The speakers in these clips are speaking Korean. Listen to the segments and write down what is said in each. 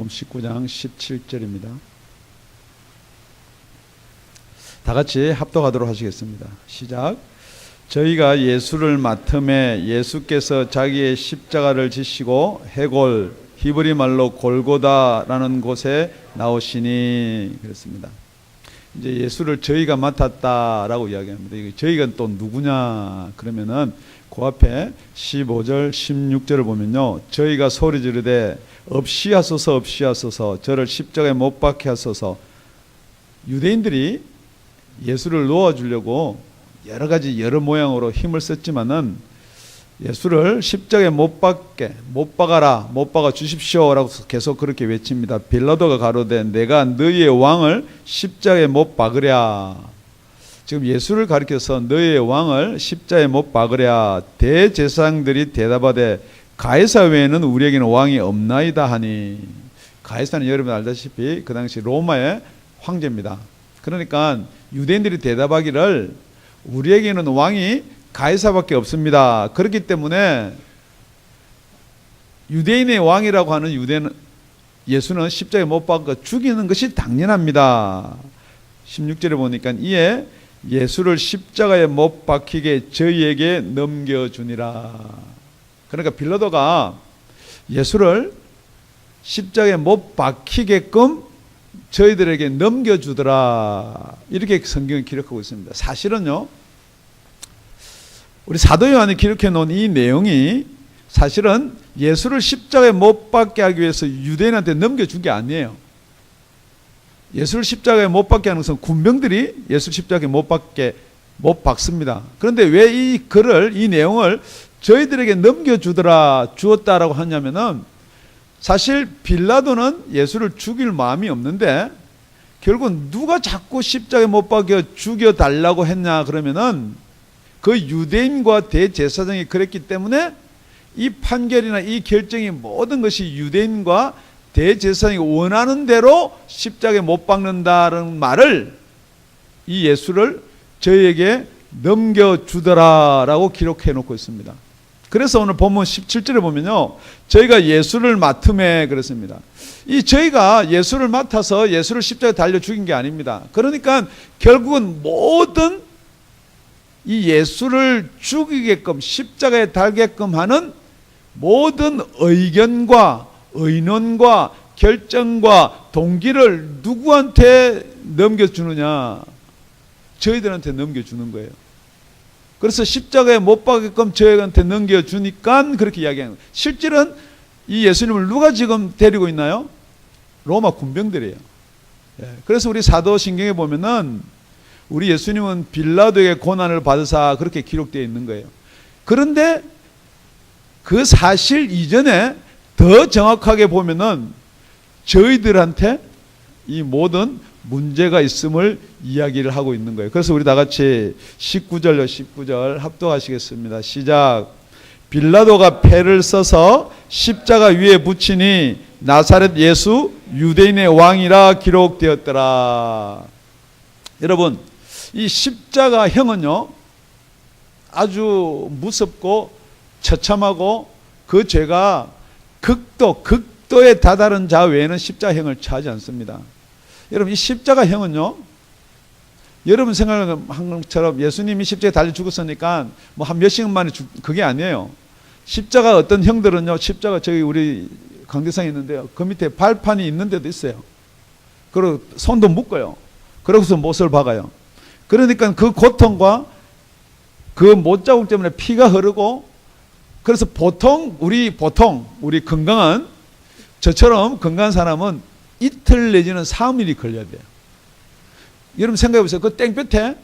마태복음 19장 17절입니다. 다 같이 합독하도록 하시겠습니다. 시작. 저희가 예수를 맡음에 예수께서 자기의 십자가를 지시고 해골, 히브리 말로 골고다라는 곳에 나오시니 그랬습니다. 이제 예수를 저희가 맡았다라고 이야기합니다. 이게 저희가 또 누구냐 그러면은 그 앞에 15절 16절을 보면요, 저희가 소리 지르되 없이 하소서 없이 하소서 저를 십자가에 못 박게 하소서. 유대인들이 예수를 놓아주려고 여러 가지 여러 모양으로 힘을 썼지만은 예수를 십자가에 못 박아라, 못 박아 주십시오라고 계속 그렇게 외칩니다. 빌라도가 가로되 내가 너희의 왕을 십자가에 못 박으랴. 지금 예수를 가리켜서 너희의 왕을 십자가에 못 박으랴. 대제사장들이 대답하되 가이사 외에는 우리에게는 왕이 없나이다 하니. 가이사는 여러분 알다시피 그 당시 로마의 황제입니다. 그러니까 유대인들이 대답하기를 우리에게는 왕이 가이사밖에 없습니다. 그렇기 때문에 유대인의 왕이라고 하는 예수는 십자가에 못 박아 죽이는 것이 당연합니다. 16절에 보니까 이에 예수를 십자가에 못 박히게 저희에게 넘겨주니라. 그러니까 빌라도가 예수를 십자가에 못 박히게끔 저희들에게 넘겨주더라. 이렇게 성경이 기록하고 있습니다. 사실은요, 우리 사도 요한이 기록해 놓은 이 내용이 사실은 예수를 십자가에 못 박게 하기 위해서 유대인한테 넘겨준 게 아니에요. 예수를 십자가에 못 박게 하는 것은 군병들이 예수를 십자가에 못 박습니다. 그런데 왜 이 글을, 이 내용을 저희들에게 주었다라고 하냐면은 사실 빌라도는 예수를 죽일 마음이 없는데 결국 누가 자꾸 십자가에 못 박여 죽여달라고 했냐 그러면은 그 유대인과 대제사장이 그랬기 때문에 이 판결이나 이 결정이 모든 것이 유대인과 대제사장이 원하는 대로 십자가에 못 박는다는 말을 이 예수를 저희에게 넘겨주더라라고 기록해 놓고 있습니다. 그래서 오늘 본문 17절에 보면요, 저희가 예수를 맡음에 그랬습니다. 이 저희가 예수를 맡아서 예수를 십자가에 달려 죽인 게 아닙니다. 그러니까 결국은 모든 이 예수를 죽이게끔 십자가에 달게끔 하는 모든 의견과 의논과 결정과 동기를 누구한테 넘겨주느냐? 저희들한테 넘겨주는 거예요. 그래서 십자가에 못 박게끔 저희한테 넘겨주니까 그렇게 이야기하는 거예요. 실질은 이 예수님을 누가 지금 데리고 있나요? 로마 군병들이에요. 그래서 우리 사도신경에 보면은 우리 예수님은 빌라도에게 고난을 받으사 그렇게 기록되어 있는 거예요. 그런데 그 사실 이전에 더 정확하게 보면은 저희들한테 이 모든 문제가 있음을 이야기를 하고 있는 거예요. 그래서 우리 다 같이 19절 합독하시겠습니다. 시작. 빌라도가 패를 써서 십자가 위에 붙이니 나사렛 예수 유대인의 왕이라 기록되었더라. 여러분, 이 십자가형은요 아주 무섭고 처참하고 그 죄가 극도에 다다른 자 외에는 십자가형을 취하지 않습니다. 여러분, 이 십자가형은요, 여러분 생각하는 것처럼 예수님이 십자가에 달려 죽었으니까 뭐 한 몇 시간 만에 그게 아니에요. 십자가 어떤 형들은요, 십자가 저기 우리 강대상에 있는데요, 그 밑에 발판이 있는 데도 있어요. 그리고 손도 묶어요. 그러고서 못을 박아요. 그러니까 그 고통과 그 못자국 때문에 피가 흐르고, 그래서 보통 우리 건강한, 저처럼 건강한 사람은 이틀 내지는 3일이 걸려야 돼요. 여러분 생각해 보세요. 그 땡볕에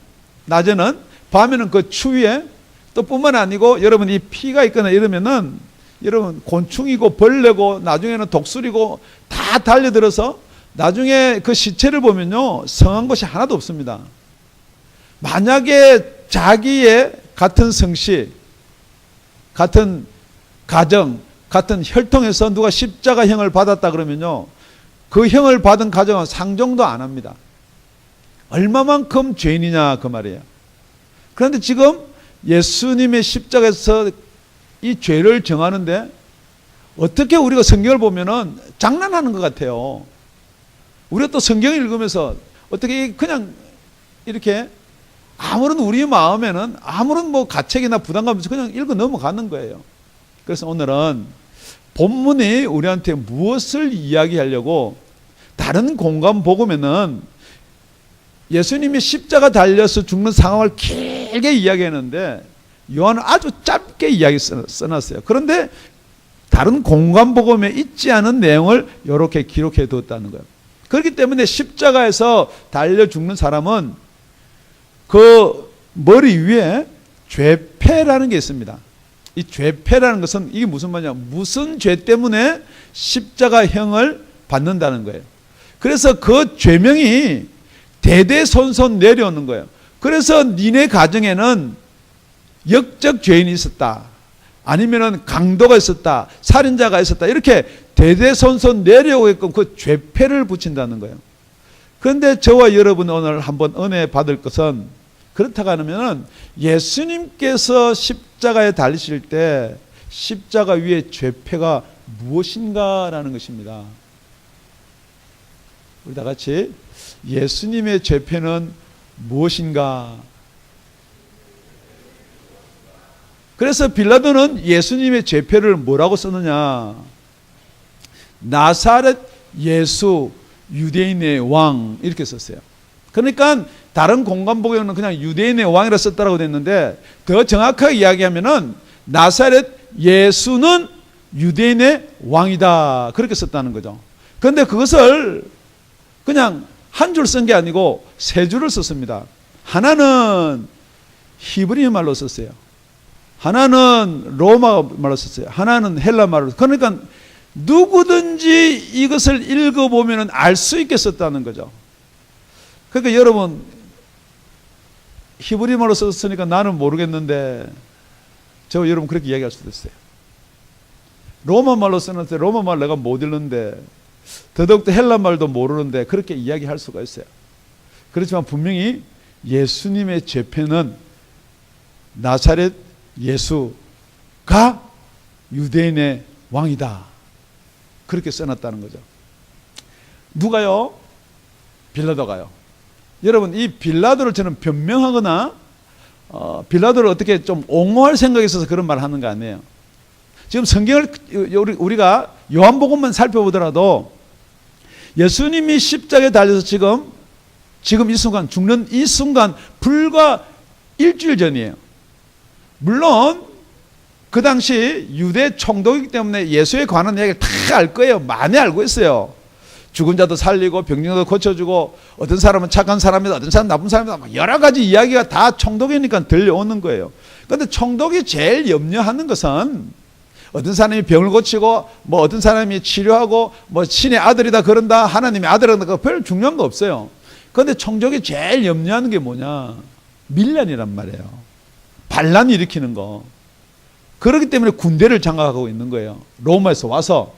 낮에는, 밤에는 그 추위에, 또 뿐만 아니고 여러분 이 피가 있거나 이러면은 여러분 곤충이고 벌레고 나중에는 독수리고 다 달려들어서 나중에 그 시체를 보면요 성한 것이 하나도 없습니다. 만약에 자기의 같은 성씨, 같은 가정, 같은 혈통에서 누가 십자가형을 받았다 그러면요 그 형을 받은 가정은 상종도 안 합니다. 얼마만큼 죄인이냐 그 말이에요. 그런데 지금 예수님의 십자가에서 이 죄를 정하는데 어떻게 우리가 성경을 보면은 장난하는 것 같아요. 우리가 또 성경을 읽으면서 어떻게 그냥 이렇게 아무런 우리 마음에는 아무런 뭐 가책이나 부담감 없이 그냥 읽어 넘어가는 거예요. 그래서 오늘은 본문이 우리한테 무엇을 이야기하려고, 다른 공간 복음에는 예수님이 십자가 달려서 죽는 상황을 길게 이야기했는데 요한은 아주 짧게 이야기 써놨어요. 그런데 다른 공간 복음에 있지 않은 내용을 이렇게 기록해 두었다는 거예요. 그렇기 때문에 십자가에서 달려 죽는 사람은 그 머리 위에 죄패라는 게 있습니다. 이 죄패라는 것은 이게 무슨 말이냐, 무슨 죄 때문에 십자가형을 받는다는 거예요. 그래서 그 죄명이 대대손손 내려오는 거예요. 그래서 니네 가정에는 역적 죄인이 있었다, 아니면은 강도가 있었다, 살인자가 있었다, 이렇게 대대손손 내려오게끔 그 죄패를 붙인다는 거예요. 그런데 저와 여러분 오늘 한번 은혜 받을 것은, 그렇다고 하면은 예수님께서 십자가에 달리실 때 십자가 위에 죄패가 무엇인가라는 것입니다. 우리 다 같이 예수님의 죄패는 무엇인가? 그래서 빌라도는 예수님의 죄패를 뭐라고 썼느냐? 나사렛 예수 유대인의 왕, 이렇게 썼어요. 그러니까 다른 공간복음에는 그냥 유대인의 왕이라 썼다라고 됐는데, 더 정확하게 이야기하면은 나사렛 예수는 유대인의 왕이다, 그렇게 썼다는 거죠. 그런데 그것을 그냥 한 줄 쓴 게 아니고 세 줄을 썼습니다. 하나는 히브리 말로 썼어요. 하나는 로마 말로 썼어요. 하나는 헬라 말로. 그러니까 누구든지 이것을 읽어보면 알 수 있게 썼다는 거죠. 그러니까 여러분, 히브리 말로 썼으니까 나는 모르겠는데, 저 여러분 그렇게 이야기할 수도 있어요. 로마 말로 썼는데 로마 말 내가 못 읽는데, 더더욱더 헬라 말도 모르는데, 그렇게 이야기할 수가 있어요. 그렇지만 분명히 예수님의 죄패는 나사렛 예수가 유대인의 왕이다, 그렇게 써놨다는 거죠. 누가요? 빌라도가요. 여러분, 이 빌라도를 저는 변명하거나 빌라도를 어떻게 좀 옹호할 생각이 있어서 그런 말을 하는 거 아니에요. 지금 성경을 우리가 요한복음만 살펴보더라도 예수님이 십자가에 달려서 지금 이 순간, 죽는 이 순간 불과 일주일 전이에요. 물론 그 당시 유대 총독이기 때문에 예수에 관한 이야기를 다 알 거예요. 많이 알고 있어요. 죽은 자도 살리고 병정도 고쳐주고, 어떤 사람은 착한 사람이다, 어떤 사람은 나쁜 사람이다, 여러 가지 이야기가 다 총독이니까 들려오는 거예요. 그런데 총독이 제일 염려하는 것은 어떤 사람이 병을 고치고, 뭐 어떤 사람이 치료하고, 뭐 신의 아들이다 그런다, 하나님의 아들이다, 별 중요한 거 없어요. 그런데 총독이 제일 염려하는 게 뭐냐? 밀란이란 말이에요. 반란 일으키는 거. 그렇기 때문에 군대를 장악하고 있는 거예요. 로마에서 와서.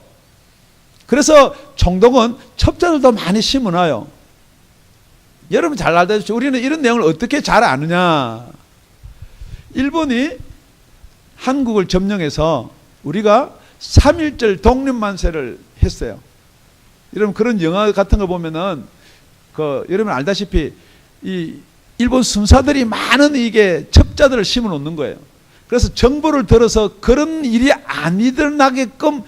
그래서 총독은 첩자들도 많이 심어놔요. 여러분 잘 알다시피 우리는 이런 내용을 어떻게 잘 아느냐? 일본이 한국을 점령해서 우리가 3.1절 독립만세를 했어요. 여러분 그런 영화 같은 거 보면은 여러분 알다시피 이 일본 순사들이 많은 이게 첩자들을 심어 놓는 거예요. 그래서 정보를 들어서 그런 일이 안 일어나게끔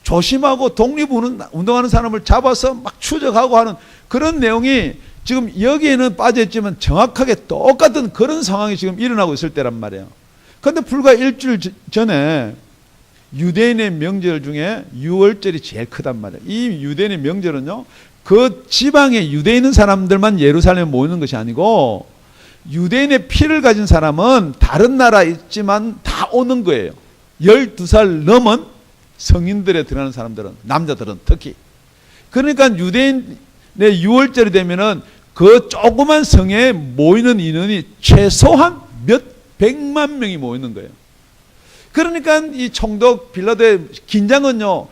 조심하고 독립운동하는 사람을 잡아서 막 추적하고 하는 그런 내용이 지금 여기에는 빠져있지만 정확하게 똑같은 그런 상황이 지금 일어나고 있을 때란 말이에요. 그런데 불과 일주일 전에 유대인의 명절 중에 유월절이 제일 크단 말이에요. 이 유대인의 명절은요, 그 지방에 유대인 있는 사람들만 예루살렘에 모이는 것이 아니고 유대인의 피를 가진 사람은 다른 나라에 있지만 다 오는 거예요. 12살 넘은 성인들에 들어가는 사람들은, 남자들은 특히. 그러니까 유대인의 유월절이 되면은 그 조그만 성에 모이는 인원이 최소한 몇 백만 명이 모이는 거예요. 그러니까 이 총독 빌라도의 긴장은요,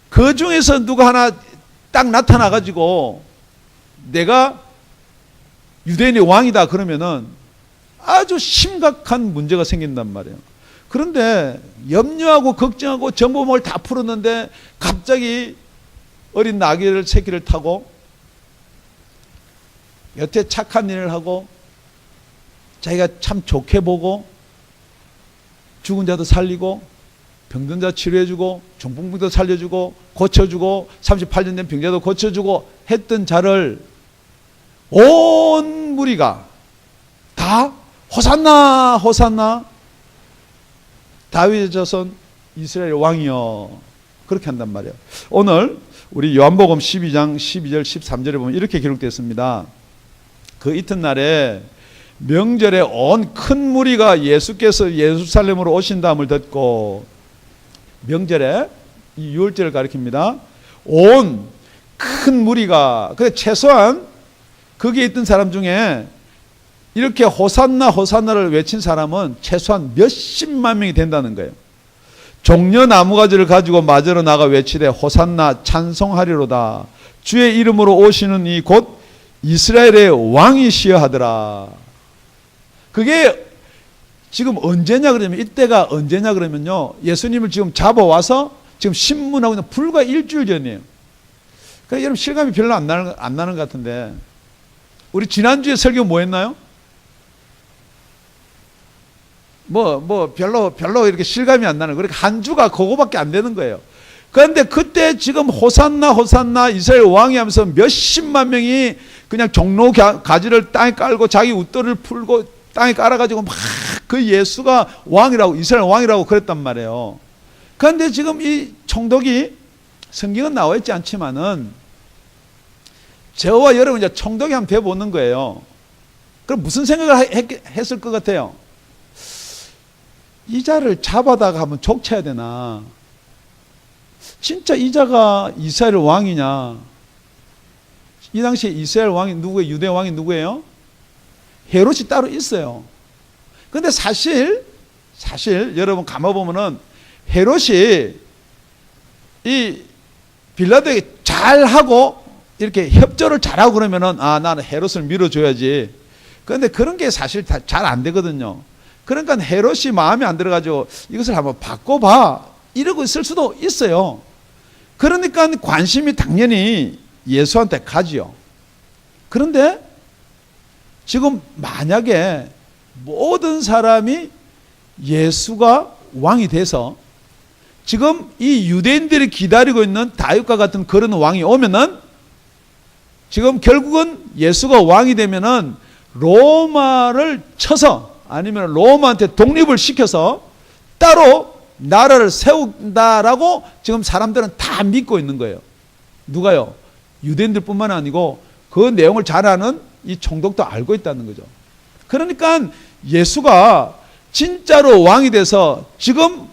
그 중에서 누가 하나 딱 나타나가지고 내가 유대인의 왕이다 그러면은 아주 심각한 문제가 생긴단 말이에요. 그런데 염려하고 걱정하고 정보망을 다 풀었는데 갑자기 어린 나귀를 새끼를 타고 여태 착한 일을 하고 자기가 참 좋게 보고 죽은 자도 살리고 병든 자 치료해주고 중풍병도 살려주고 고쳐주고 38년 된 병자도 고쳐주고 했던 자를 온 무리가 다 호산나 호산나 다윗의 자손 이스라엘 왕이여 그렇게 한단 말이에요. 오늘 우리 요한복음 12장 12절 13절에 보면 이렇게 기록되어 그 이튿날에 명절에 온 큰 무리가 예수께서 예루살렘으로 오신다함을 듣고 명절에 이 유월절을 가리킵니다. 온 큰 무리가 최소한 거기에 있던 사람 중에 이렇게 호산나 호산나를 외친 사람은 최소한 몇십만 명이 된다는 거예요. 종려 나무가지를 가지고 마저로 나가 외치되 호산나 찬송하리로다. 주의 이름으로 오시는 이 곧 이스라엘의 왕이시여 하더라. 그게 지금 언제냐 그러면 이때가 언제냐 그러면요. 예수님을 지금 잡아와서 지금 신문하고 있는 불과 일주일 전이에요. 그러니까 여러분 실감이 별로 안 나는 것 같은데 우리 지난주에 설교 뭐 했나요? 별로 이렇게 실감이 안 나는, 그러니까 한 주가 그거밖에 안 되는 거예요. 그런데 그때 지금 호산나, 호산나, 이스라엘 왕이 하면서 몇십만 명이 그냥 종로 가지를 땅에 깔고 자기 웃돌을 풀고 땅에 깔아가지고 막 그 예수가 왕이라고, 이스라엘 왕이라고 그랬단 말이에요. 그런데 지금 이 총독이 성경은 나와 있지 않지만은 저와 여러분 이제 총독이 한번 돼보는 거예요. 그럼 무슨 생각을 했을 것 같아요? 이 자를 잡아다가 한번 족쳐야 되나? 진짜 이 자가 이스라엘 왕이냐? 이 당시에 이스라엘 왕이 누구예요? 유대 왕이 누구예요? 헤롯이 따로 있어요. 근데 사실 여러분 가만보면은 헤롯이 이 빌라도에게 잘하고 이렇게 협조를 잘하고 그러면은 나는 헤롯을 밀어줘야지. 그런데 그런 게 사실 잘 안 되거든요. 그러니까 헤롯이 마음에 안 들어가지고 이것을 한번 바꿔봐 이러고 있을 수도 있어요. 그러니까 관심이 당연히 예수한테 가지요. 그런데 지금 만약에 모든 사람이 예수가 왕이 돼서 지금 이 유대인들이 기다리고 있는 다윗과 같은 그런 왕이 오면은 지금 결국은 예수가 왕이 되면은 로마를 쳐서 아니면 로마한테 독립을 시켜서 따로 나라를 세운다라고 지금 사람들은 다 믿고 있는 거예요. 누가요? 유대인들뿐만 아니고 그 내용을 잘 아는 이 총독도 알고 있다는 거죠. 그러니까 예수가 진짜로 왕이 돼서 지금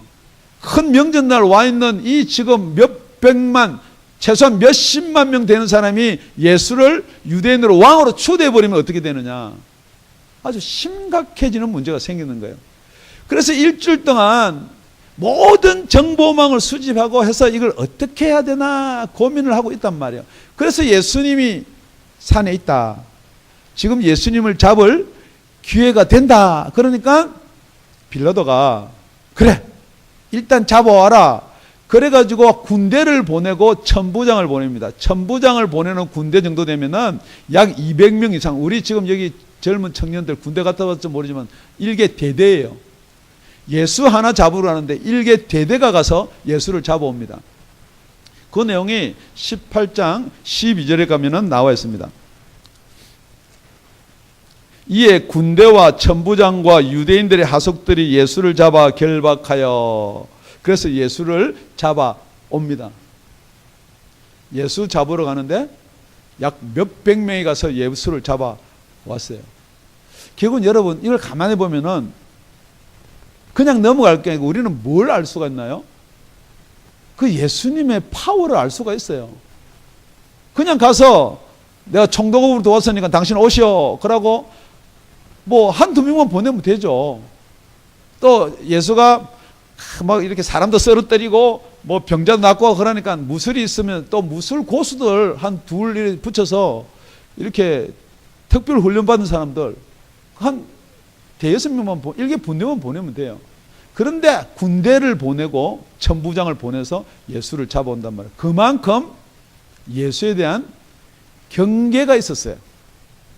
큰 명절날 와 있는 이 지금 몇백만 최소한 몇십만 명 되는 사람이 예수를 유대인으로 왕으로 추대해버리면 어떻게 되느냐. 아주 심각해지는 문제가 생기는 거예요. 그래서 일주일 동안 모든 정보망을 수집하고 해서 이걸 어떻게 해야 되나 고민을 하고 있단 말이에요. 그래서 예수님이 산에 있다. 지금 예수님을 잡을 기회가 된다. 그러니까 빌라도가 그래 일단 잡아와라. 그래가지고 군대를 보내고 천부장을 보냅니다. 천부장을 보내는 군대 정도 되면은 약 200명 이상. 우리 지금 여기 젊은 청년들 군대 갔다 왔을지 모르지만 일개 대대예요. 예수 하나 잡으러 가는데 일개 대대가 가서 예수를 잡아옵니다. 그 내용이 18장 12절에 가면은 나와 있습니다. 이에 군대와 천부장과 유대인들의 하속들이 예수를 잡아 결박하여, 그래서 예수를 잡아옵니다. 예수 잡으러 가는데 약 몇백 명이 가서 예수를 잡아왔어요. 결국은 여러분 이걸 가만히 보면은 그냥 넘어갈 게 아니고 우리는 뭘 알 수가 있나요? 그 예수님의 파워를 알 수가 있어요. 그냥 가서 내가 총독으로 도왔으니까 당신 오시오 그러고 뭐 한두 명만 보내면 되죠. 또 예수가 막 이렇게 사람도 쓰러뜨리고 뭐 병자도 낫고 그러니까 무술이 있으면 또 무술 고수들 한 둘 붙여서 이렇게 특별 훈련 받은 사람들 한 대여섯 명만 일개 분대만 보내면 돼요. 그런데 군대를 보내고 천부장을 보내서 예수를 잡아온단 말이에요. 그만큼 예수에 대한 경계가 있었어요.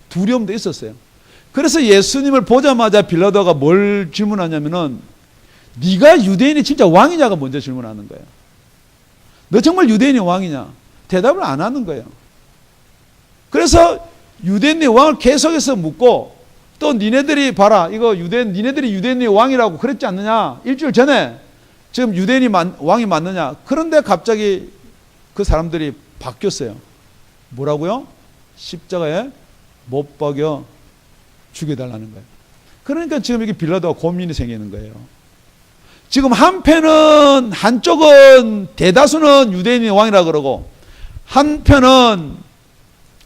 두려움도 있었어요. 그래서 예수님을 보자마자 빌라도가 뭘 질문하냐면은 네가 유대인이 진짜 왕이냐가 먼저 질문하는 거예요. 너 정말 유대인이 왕이냐? 대답을 안 하는 거예요. 그래서 유대인의 왕을 계속해서 묻고 또 니네들이 봐라 이거 니네들이 유대인의 왕이라고 그랬지 않느냐? 일주일 전에 지금 유대인이 왕이 맞느냐? 그런데 갑자기 그 사람들이 바뀌었어요. 뭐라고요? 십자가에 못 박여 죽여달라는 거예요. 그러니까 지금 이게 빌라도가 고민이 생기는 거예요. 지금 한쪽은 대다수는 유대인의 왕이라 그러고 한편은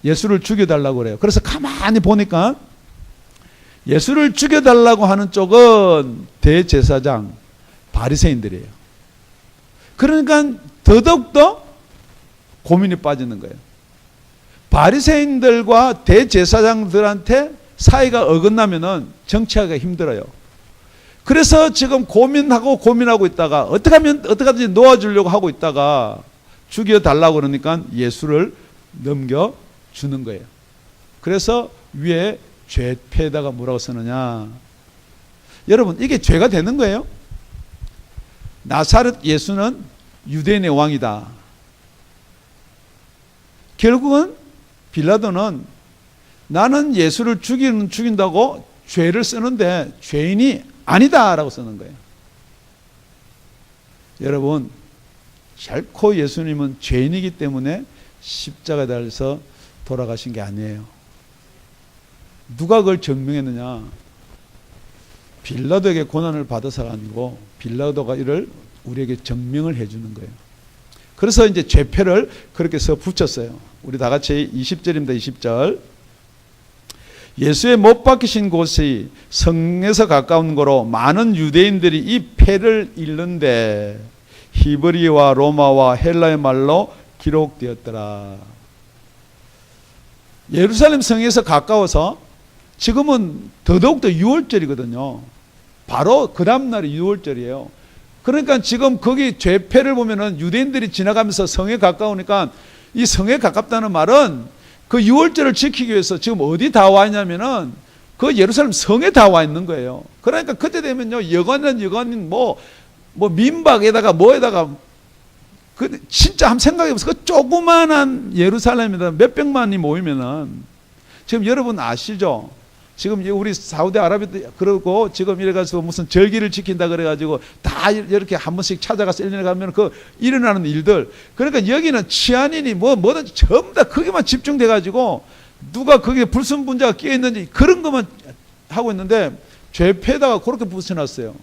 예수를 죽여달라고 그래요. 그래서 가만히 보니까 예수를 죽여달라고 하는 쪽은 대제사장, 바리새인들이에요. 그러니까 더더욱더 고민이 빠지는 거예요. 바리새인들과 대제사장들한테 사이가 어긋나면은 정치하기가 힘들어요. 그래서 지금 고민하고 있다가 어떻게든지 놓아주려고 하고 있다가 죽여달라고 그러니까 예수를 넘겨주는 거예요. 그래서 위에 죄패에다가 뭐라고 쓰느냐. 여러분 이게 죄가 되는 거예요. 나사렛 예수는 유대인의 왕이다. 결국은 빌라도는 나는 예수를 죽인다고 죄를 쓰는데 죄인이 아니다라고 쓰는 거예요. 여러분 결코 예수님은 죄인이기 때문에 십자가에 달려서 돌아가신 게 아니에요. 누가 그걸 증명했느냐? 빌라도에게 고난을 받아서가 아니고 빌라도가 이를 우리에게 증명을 해주는 거예요. 그래서 이제 죄패를 그렇게 써 붙였어요. 우리 다 같이 20절입니다. 20절. 예수의 못 박히신 곳이 성에서 가까운 거로 많은 유대인들이 이 패를 읽는데 히브리와 로마와 헬라의 말로 기록되었더라. 예루살렘 성에서 가까워서 지금은 더더욱더 6월절이거든요. 바로 그 다음날이 6월절이에요. 그러니까 지금 거기 죄패를 보면은 유대인들이 지나가면서 성에 가까우니까 이 성에 가깝다는 말은 그 6월절을 지키기 위해서 지금 어디 다 와 있냐면은 그 예루살렘 성에 다 와 있는 거예요. 그러니까 그때 되면요 여관은 뭐 민박에다가 뭐에다가 그 진짜 한번 생각해 보세요. 그 조그만한 예루살렘에다 몇백만이 모이면은 지금 여러분 아시죠? 지금 우리 사우디아라비아도 그러고 지금 이래가지고 무슨 절기를 지킨다 그래가지고 다 이렇게 한 번씩 찾아가서 1년에 가면 그 일어나는 일들. 그러니까 여기는 치안인이 뭐든지 전부 다 거기만 집중돼가지고 누가 거기에 불순분자가 끼어 있는지 그런 것만 하고 있는데 죄패에다가 그렇게 붙여놨어요.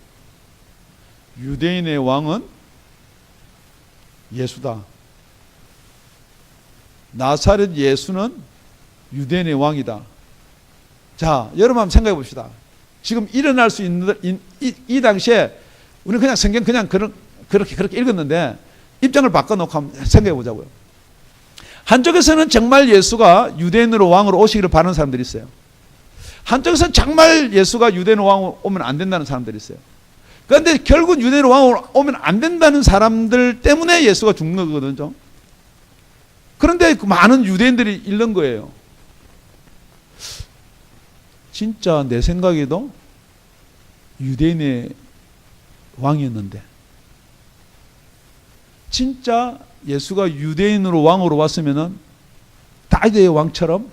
유대인의 왕은 예수다. 나사렛 예수는 유대인의 왕이다. 자, 여러분 한번 생각해 봅시다. 지금 일어날 수 있는 이 당시에 우리는 그냥 성경 그냥 그렇게 읽었는데 입장을 바꿔놓고 한번 생각해 보자고요. 한쪽에서는 정말 예수가 유대인으로 왕으로 오시기를 바라는 사람들이 있어요. 한쪽에서는 정말 예수가 유대인으로 왕으로 오면 안 된다는 사람들이 있어요. 그런데 결국 유대인으로 왕으로 오면 안 된다는 사람들 때문에 예수가 죽는 거거든요. 그런데 그 많은 유대인들이 잃는 거예요. 진짜 내 생각에도 유대인의 왕이었는데 진짜 예수가 유대인으로 왕으로 왔으면은 다윗의 왕처럼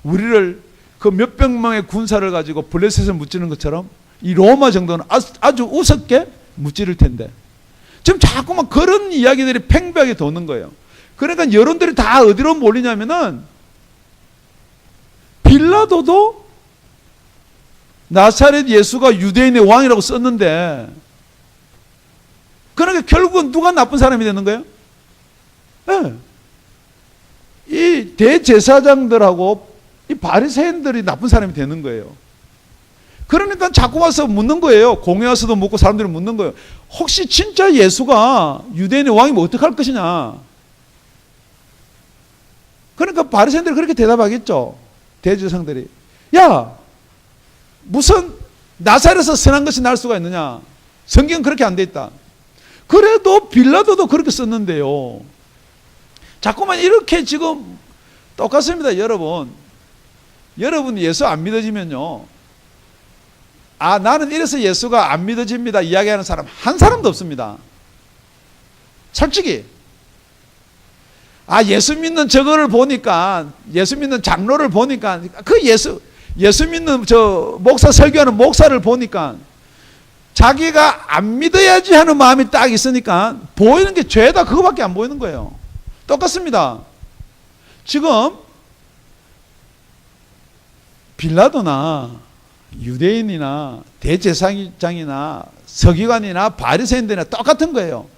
우리를 그 몇백 명의 군사를 가지고 블레셋을 무찌르는 것처럼 이 로마 정도는 아주 우습게 무찌를 텐데 지금 자꾸만 그런 이야기들이 팽배하게 도는 거예요. 그러니까 여론들이 다 어디로 몰리냐면은 빌라도도 나사렛 예수가 유대인의 왕이라고 썼는데 그러니까 결국은 누가 나쁜 사람이 되는 거예요? 네. 이 대제사장들하고 이 바리새인들이 나쁜 사람이 되는 거예요. 그러니까 자꾸 와서 묻는 거예요. 공회 와서도 묻고 사람들이 묻는 거예요. 혹시 진짜 예수가 유대인의 왕이면 어떡할 것이냐? 그러니까 바리새인들이 그렇게 대답하겠죠. 대제사장들이. 야! 무슨 나사렛에서 선한 것이 날 수가 있느냐? 성경은 그렇게 안 돼 있다. 그래도 빌라도도 그렇게 썼는데요. 자꾸만 이렇게 지금 똑같습니다. 여러분 예수 안 믿어지면요, 아 나는 이래서 예수가 안 믿어집니다 이야기하는 사람 한 사람도 없습니다. 솔직히 예수 믿는 저거를 보니까, 예수 믿는 장로를 보니까, 그 예수 믿는 저 목사 설교하는 목사를 보니까 자기가 안 믿어야지 하는 마음이 딱 있으니까 보이는 게 죄다 그거밖에 안 보이는 거예요. 똑같습니다. 지금 빌라도나 유대인이나 대제사장이나 서기관이나 바리새인들이나 똑같은 거예요.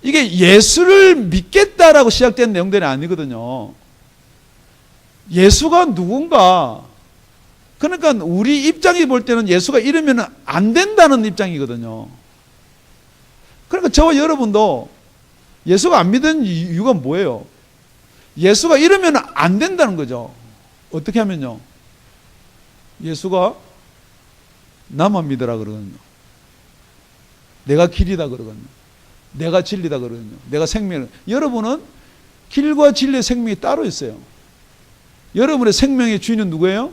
이게 예수를 믿겠다라고 시작된 내용들이 아니거든요. 예수가 누군가, 그러니까 우리 입장이 볼 때는 예수가 이러면 안 된다는 입장이거든요. 그러니까 저와 여러분도 예수가 안 믿는 이유가 뭐예요? 예수가 이러면 안 된다는 거죠. 어떻게 하면요? 예수가 나만 믿으라 그러거든요. 내가 길이다 그러거든요. 내가 진리다 그러거든요. 내가 생명. 여러분은 길과 진리의 생명이 따로 있어요. 여러분의 생명의 주인은 누구예요?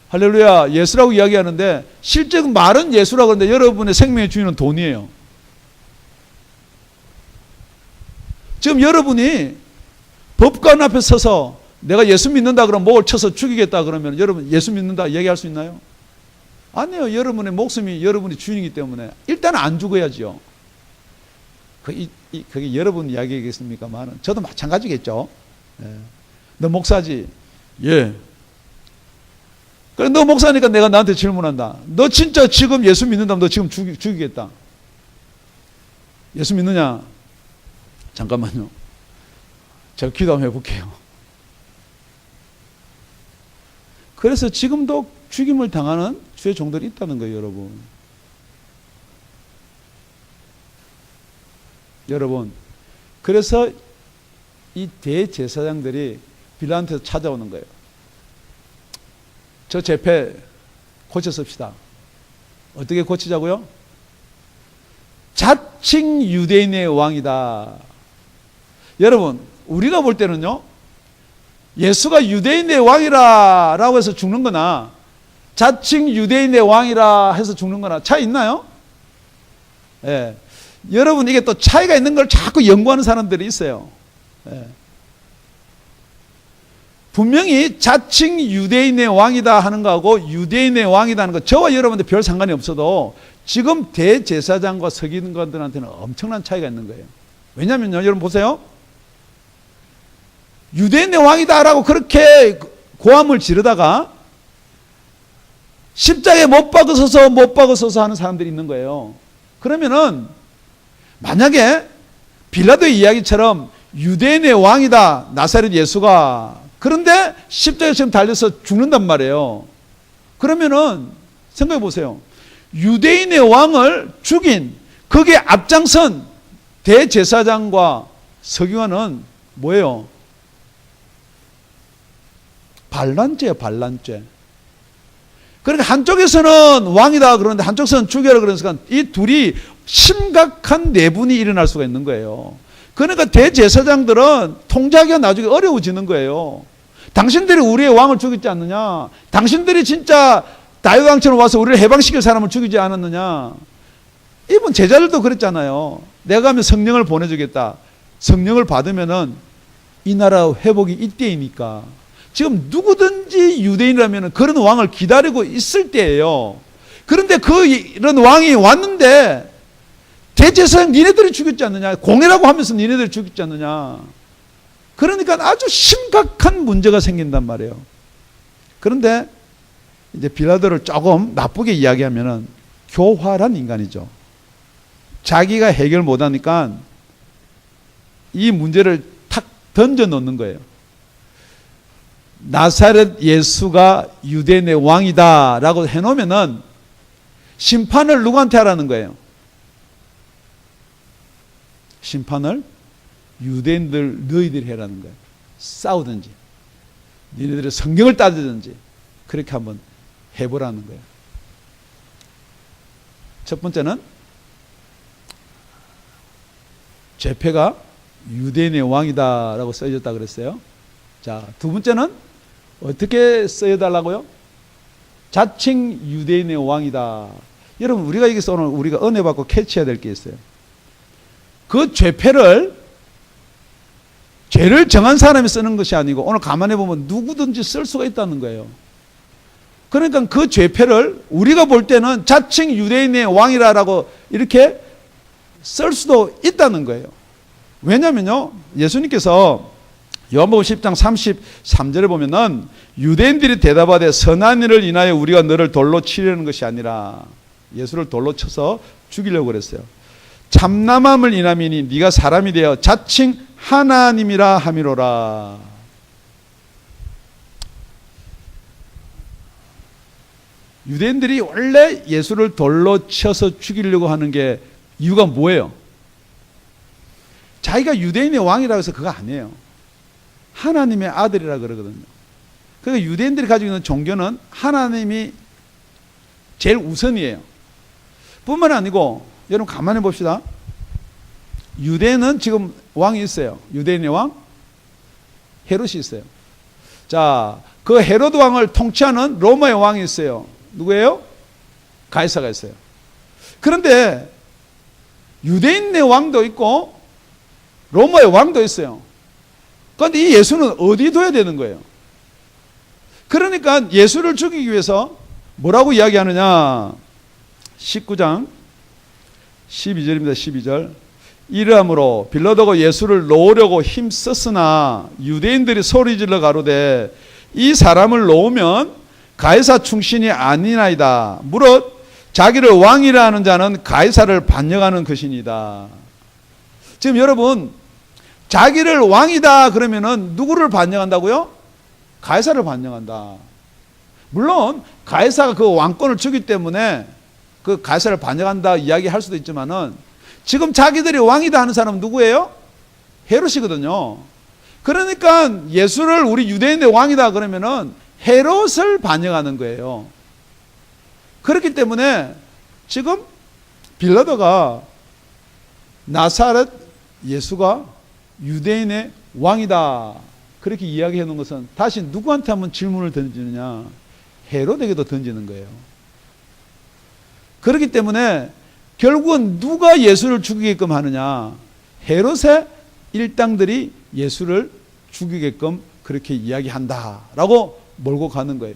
할렐루야, 예수라고 이야기하는데 실제 말은 예수라고 하는데 여러분의 생명의 주인은 돈이에요. 지금 여러분이 법관 앞에 서서 내가 예수 믿는다 그러면 목을 쳐서 죽이겠다 그러면 여러분 예수 믿는다 얘기할 수 있나요? 아니에요. 여러분의 목숨이 여러분이 주인이기 때문에 일단 안 죽어야지요. 그게 여러분 이야기겠습니까만 저도 마찬가지겠죠. 예. 너 목사지? 예. 그래 너 목사니까 내가 나한테 질문한다. 너 진짜 지금 예수 믿는다면 너 지금 죽이겠다. 예수 믿느냐? 잠깐만요. 제가 기도 한번 해볼게요. 그래서 지금도 죽임을 당하는 주의 종들이 있다는 거예요, 여러분. 여러분, 그래서 이 대제사장들이 빌라도한테서 찾아오는 거예요. 저 죄패 고쳐 씁시다. 어떻게 고치자고요? 자칭 유대인의 왕이다. 여러분, 우리가 볼 때는요, 예수가 유대인의 왕이라고 해서 죽는 거나 자칭 유대인의 왕이라 해서 죽는 거나 차이 있나요? 예. 여러분, 이게 또 차이가 있는 걸 자꾸 연구하는 사람들이 있어요. 예. 분명히 자칭 유대인의 왕이다 하는 거하고 유대인의 왕이다 하는 거 저와 여러분들 별 상관이 없어도 지금 대제사장과 서기관들한테는 엄청난 차이가 있는 거예요. 왜냐면요, 여러분 보세요. 유대인의 왕이다라고 그렇게 고함을 지르다가 십자가에 못 박으소서 하는 사람들이 있는 거예요. 그러면은 만약에 빌라도의 이야기처럼 유대인의 왕이다 나사렛 예수가, 그런데 십자가에 지금 달려서 죽는단 말이에요. 그러면은 생각해 보세요. 유대인의 왕을 죽인 거기에 앞장선 대제사장과 서기관은 뭐예요? 반란죄예요, 반란죄. 그러니까 한쪽에서는 왕이다 그러는데 한쪽에서는 죽여라 그러니까 이 둘이 심각한 내분이 일어날 수가 있는 거예요. 그러니까 대제사장들은 통제하기가 나중에 어려워지는 거예요. 당신들이 우리의 왕을 죽이지 않느냐? 당신들이 진짜 다윗왕처럼 와서 우리를 해방시킬 사람을 죽이지 않았느냐? 이분 제자들도 그랬잖아요. 내가 가면 성령을 보내주겠다. 성령을 받으면은 이 나라 회복이 이때이니까. 지금 누구든지 유대인이라면 그런 왕을 기다리고 있을 때예요. 그런데 이런 왕이 왔는데 대제사장 니네들이 죽였지 않느냐? 공회라고 하면서 니네들이 죽였지 않느냐? 그러니까 아주 심각한 문제가 생긴단 말이에요. 그런데 이제 빌라도를 조금 나쁘게 이야기하면은 교활한 인간이죠. 자기가 해결 못하니까 이 문제를 탁 던져 놓는 거예요. 나사렛 예수가 유대인의 왕이다 라고 해놓으면은 심판을 누구한테 하라는 거예요? 심판을 유대인들 너희들이 해라는 거예요. 싸우든지 너희들의 성경을 따지든지 그렇게 한번 해보라는 거예요. 첫 번째는 죄패가 유대인의 왕이다라고 써졌다 그랬어요. 자, 두 번째는 어떻게 써달라고요? 자칭 유대인의 왕이다. 여러분, 우리가 여기서 오늘 우리가 은혜 받고 캐치해야 될 게 있어요. 그 죄를 정한 사람이 쓰는 것이 아니고 오늘 가만히 보면 누구든지 쓸 수가 있다는 거예요. 그러니까 그 죄패를 우리가 볼 때는 자칭 유대인의 왕이라고 이렇게 쓸 수도 있다는 거예요. 왜냐면요, 예수님께서 요한복음 10장 33절에 보면은 유대인들이 대답하되 선한 일을 인하여 우리가 너를 돌로 치려는 것이 아니라, 예수를 돌로 쳐서 죽이려고 그랬어요. 참남함을 인함이니 네가 사람이 되어 자칭 하나님이라 함이로라. 유대인들이 원래 예수를 돌로 쳐서 죽이려고 하는 게 이유가 뭐예요? 자기가 유대인의 왕이라고 해서 그거 아니에요. 하나님의 아들이라 그러거든요. 그러니까 유대인들이 가지고 있는 종교는 하나님이 제일 우선이에요. 뿐만 아니고 여러분 가만히 봅시다. 유대인은 지금 왕이 있어요. 유대인의 왕 헤롯이 있어요. 자, 그 헤롯 왕을 통치하는 로마의 왕이 있어요. 누구예요? 가이사가 있어요. 그런데 유대인의 왕도 있고 로마의 왕도 있어요. 그런데 이 예수는 어디 둬야 되는 거예요? 그러니까 예수를 죽이기 위해서 뭐라고 이야기하느냐? 19장 12절입니다. 12절. 이러함으로 빌라도가 예수를 놓으려고 힘썼으나 유대인들이 소리질러 가로되 이 사람을 놓으면 가이사 충신이 아니나이다. 무릇 자기를 왕이라 하는 자는 가이사를 반역하는 것이니이다. 지금 여러분, 자기를 왕이다 그러면은 누구를 반역한다고요? 가이사를 반역한다. 물론 가이사가 그 왕권을 주기 때문에 그 가이사를 반역한다 이야기할 수도 있지만은 지금 자기들이 왕이다 하는 사람은 누구예요? 헤롯이거든요. 그러니까 예수를 우리 유대인의 왕이다 그러면은 헤롯을 반역하는 거예요. 그렇기 때문에 지금 빌라도가 나사렛 예수가 유대인의 왕이다 그렇게 이야기해 놓은 것은 다시 누구한테 한번 질문을 던지느냐? 헤롯에게도 던지는 거예요. 그렇기 때문에 결국은 누가 예수를 죽이게끔 하느냐? 헤롯의 일당들이 예수를 죽이게끔 그렇게 이야기한다라고 몰고 가는 거예요.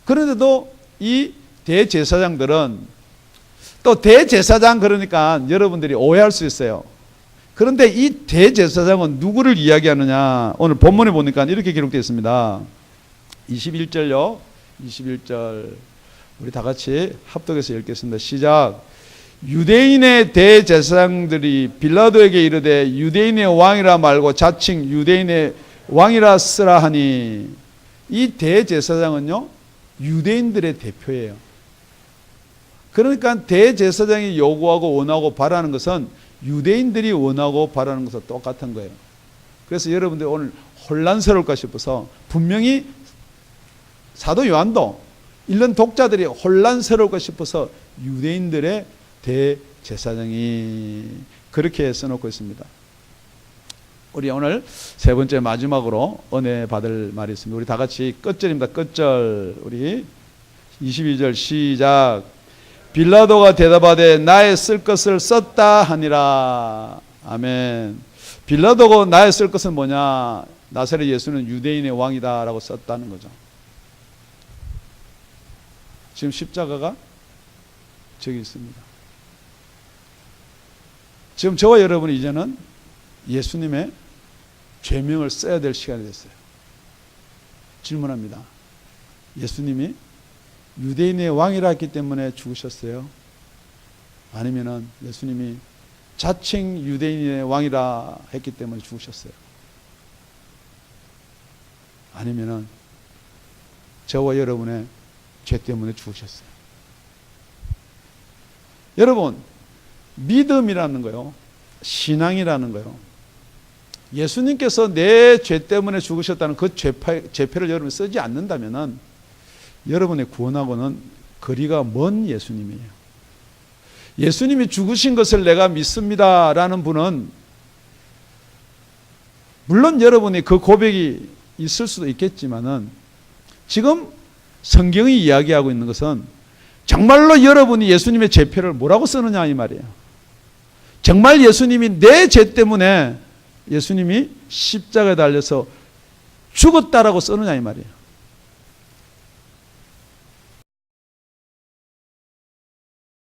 그런데도 이 대제사장들은 또 대제사장 그러니까 여러분들이 오해할 수 있어요. 그런데 이 대제사장은 누구를 이야기하느냐? 오늘 본문에 보니까 이렇게 기록되어 있습니다. 21절요. 21절 우리 다 같이 합독해서 읽겠습니다. 시작. 유대인의 대제사장들이 빌라도에게 이르되 유대인의 왕이라 말고 자칭 유대인의 왕이라 쓰라 하니, 이 대제사장은요 유대인들의 대표예요. 그러니까 대제사장이 요구하고 원하고 바라는 것은 유대인들이 원하고 바라는 것과 똑같은 거예요. 그래서 여러분들 오늘 혼란스러울까 싶어서 분명히 사도 요한도 읽는 독자들이 혼란스러울까 싶어서 유대인들의 대제사장이 그렇게 써놓고 있습니다. 우리 오늘 세 번째 마지막으로 은혜 받을 말이 있습니다. 우리 다 같이 끝절입니다. 끝절. 우리 22절 시작. 빌라도가 대답하되 나의 쓸 것을 썼다 하니라. 아멘. 빌라도가 나의 쓸 것은 뭐냐? 나사렛 예수는 유대인의 왕이다라고 썼다는 거죠. 지금 십자가가 저기 있습니다. 지금 저와 여러분이 이제는 예수님의 죄명을 써야 될 시간이 됐어요. 질문합니다. 예수님이 유대인의 왕이라 했기 때문에 죽으셨어요? 아니면은 예수님이 자칭 유대인의 왕이라 했기 때문에 죽으셨어요? 아니면은 저와 여러분의 죄 때문에 죽으셨어요? 여러분, 믿음이라는 거요, 신앙이라는 거요, 예수님께서 내 죄 때문에 죽으셨다는 그 죄패를 여러분이 쓰지 않는다면은 여러분의 구원하고는 거리가 먼 예수님이에요. 예수님이 죽으신 것을 내가 믿습니다라는 분은 물론 여러분이 그 고백이 있을 수도 있겠지만은 지금 성경이 이야기하고 있는 것은 정말로 여러분이 예수님의 죄표를 뭐라고 쓰느냐 이 말이에요. 정말 예수님이 내 죄 때문에 예수님이 십자가에 달려서 죽었다라고 쓰느냐 이 말이에요.